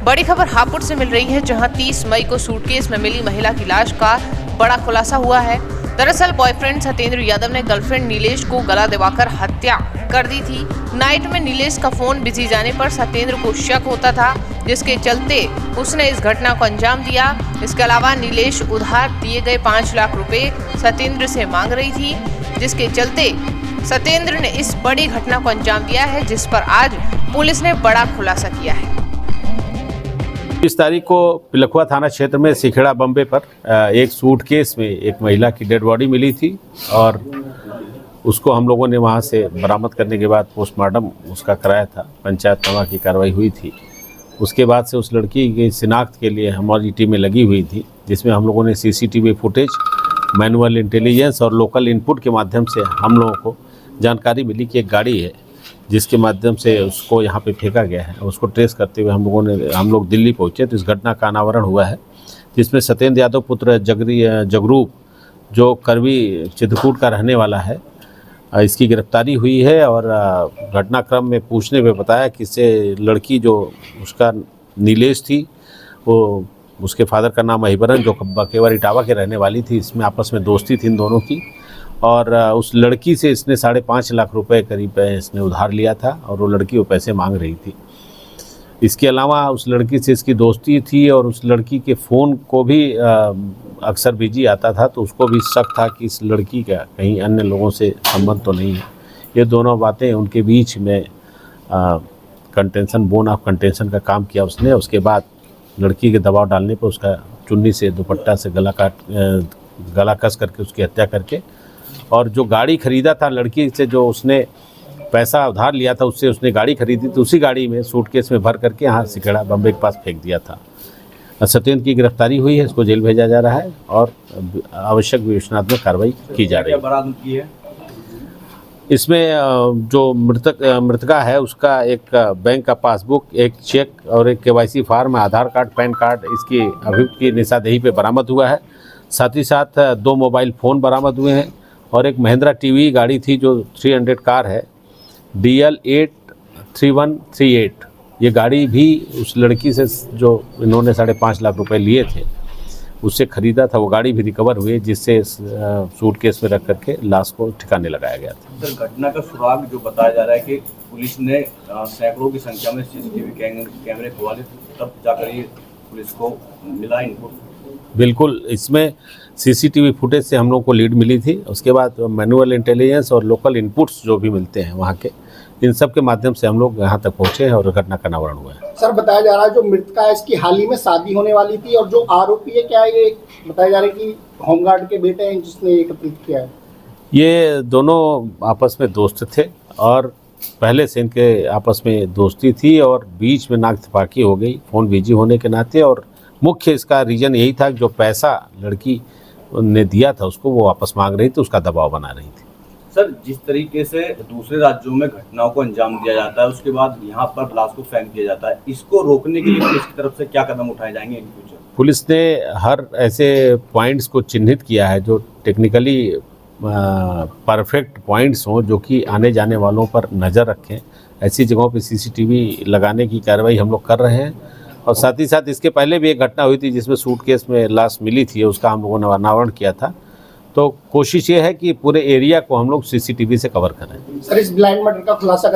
बड़ी खबर हापुड़ से मिल रही है, जहां 30 मई को सूटकेस में मिली महिला की लाश का बड़ा खुलासा हुआ है। दरअसल बॉयफ्रेंड सत्येंद्र यादव ने गर्लफ्रेंड नीलेश को गला दबाकर हत्या कर दी थी। नाइट में नीलेश का फोन बिजी जाने पर सत्येंद्र को शक होता था, जिसके चलते उसने इस घटना को अंजाम दिया। इसके अलावा नीलेश उधार दिए गए 5 लाख रुपए सत्येंद्र से मांग रही थी, जिसके चलते सत्येंद्र ने इस बड़ी घटना को अंजाम दिया है, जिस पर आज पुलिस ने बड़ा खुलासा किया है। 20 तारीख को पिलखुआ थाना क्षेत्र में सिखेड़ा बम्बे पर एक सूटकेस में एक महिला की डेड बॉडी मिली थी और उसको हम लोगों ने वहां से बरामद करने के बाद पोस्टमार्टम उसका कराया था। पंचायतनामा की कार्रवाई हुई थी। उसके बाद से उस लड़की की शिनाख्त के लिए हमारी टीमें लगी हुई थी, जिसमें हम लोगों ने सीसीटीवी फुटेज, मैनुअल इंटेलिजेंस और लोकल इनपुट के माध्यम से हम लोगों को जानकारी मिली कि एक गाड़ी है जिसके माध्यम से उसको यहाँ पे फेंका गया है। उसको ट्रेस करते हुए हम लोग दिल्ली पहुँचे तो इस घटना का अनावरण हुआ है, जिसमें सत्येंद्र यादव पुत्र जगरूप जो करवी चित्रकूट का रहने वाला है, इसकी गिरफ्तारी हुई है। और घटनाक्रम में पूछने पे बताया कि इससे लड़की जो उसका नीलेश थी, वो उसके फादर का नाम अहिबरन जो बकेवर इटावा के रहने वाली थी, इसमें आपस में दोस्ती थी इन दोनों की। और उस लड़की से इसने 5.5 लाख रुपए करीब इसने उधार लिया था और वो लड़की वो पैसे मांग रही थी। इसके अलावा उस लड़की से इसकी दोस्ती थी और उस लड़की के फ़ोन को भी अक्सर बिजी आता था, तो उसको भी शक था कि इस लड़की का कहीं अन्य लोगों से संबंध तो नहीं है। ये दोनों बातें उनके बीच में कंटेंशन, बोन ऑफ कंटेंशन का काम किया उसने। उसके बाद लड़की के दबाव डालने पर उसका चुन्नी से दुपट्टा से गला कस करके उसकी हत्या करके, और जो गाड़ी खरीदा था लड़की से, जो उसने पैसा उधार लिया था उससे उसने गाड़ी खरीदी, तो उसी गाड़ी में सूटकेस में भर करके यहाँ सिखेड़ा बम्बे के पास फेंक दिया था। सत्येंद्र की गिरफ्तारी हुई है, इसको जेल भेजा जा रहा है और आवश्यक विवेचनात्मक कार्रवाई की जा रही है। इसमें जो मृतका है उसका एक बैंक का पासबुक, एक चेक और एक KYC फार्म, आधार कार्ड, पैन कार्ड इसकी अभियुक्त की निशानदेही पे बरामद हुआ है। साथ ही साथ 2 मोबाइल फ़ोन बरामद हुए हैं और एक महिंद्रा TV गाड़ी थी जो 300 कार है, DL 83138। ये गाड़ी भी उस लड़की से जो इन्होंने 5.5 लाख रुपए लिए थे उससे ख़रीदा था, वो गाड़ी भी रिकवर हुई, जिससे सूटकेस में रख करके लाश को ठिकाने लगाया गया था। सर, घटना का सुराग जो बताया जा रहा है कि पुलिस ने सैकड़ों की संख्या में CCTV कैमरे खुलवाए, तब जाकर ये पुलिस को मिला इनपुट। बिल्कुल, इसमें CCTV फुटेज से हम लोग को लीड मिली थी। उसके बाद मैनुअल इंटेलिजेंस और लोकल इनपुट्स जो भी मिलते हैं वहाँ के, इन सब के माध्यम से हम लोग यहाँ तक पहुँचे हैं और घटना का अनावरण हुआ है। सर, बताया जा रहा है जो मृतका है इसकी हाल ही में शादी होने वाली थी, और जो आरोपी है, क्या ये बताया जा रहा है कि होमगार्ड के बेटे हैं जिसने एकत्रित किया है? ये दोनों आपस में दोस्त थे और पहले से इनके आपस में दोस्ती थी और बीच में नाकतफाकी हो गई फ़ोन बिजी होने के नाते। और मुख्य इसका रीज़न यही था कि जो पैसा लड़की ने दिया था उसको वो वापस मांग रही थी, उसका दबाव बना रही थी। सर, जिस तरीके से दूसरे राज्यों में घटनाओं को अंजाम दिया जाता है, उसके बाद यहाँ पर लाश को फेंक दिया जाता है, इसको रोकने के लिए पुलिस की तरफ से क्या कदम उठाए जाएंगे इन फ्यूचर? पुलिस ने हर ऐसे पॉइंट्स को चिन्हित किया है जो टेक्निकली परफेक्ट पॉइंट्स हों, जो कि आने जाने वालों पर नज़र रखें। ऐसी जगहों पे CCTV लगाने की कार्रवाई हम लोग कर रहे हैं। और साथ ही साथ इसके पहले भी एक घटना हुई थी जिसमें सूटकेस में लाश मिली थी, उसका हम लोगों ने अनावरण किया था। तो कोशिश ये है कि पूरे एरिया को हम लोग CCTV से कवर करें। सर, इस ब्लाइंड मर्डर का खुलासा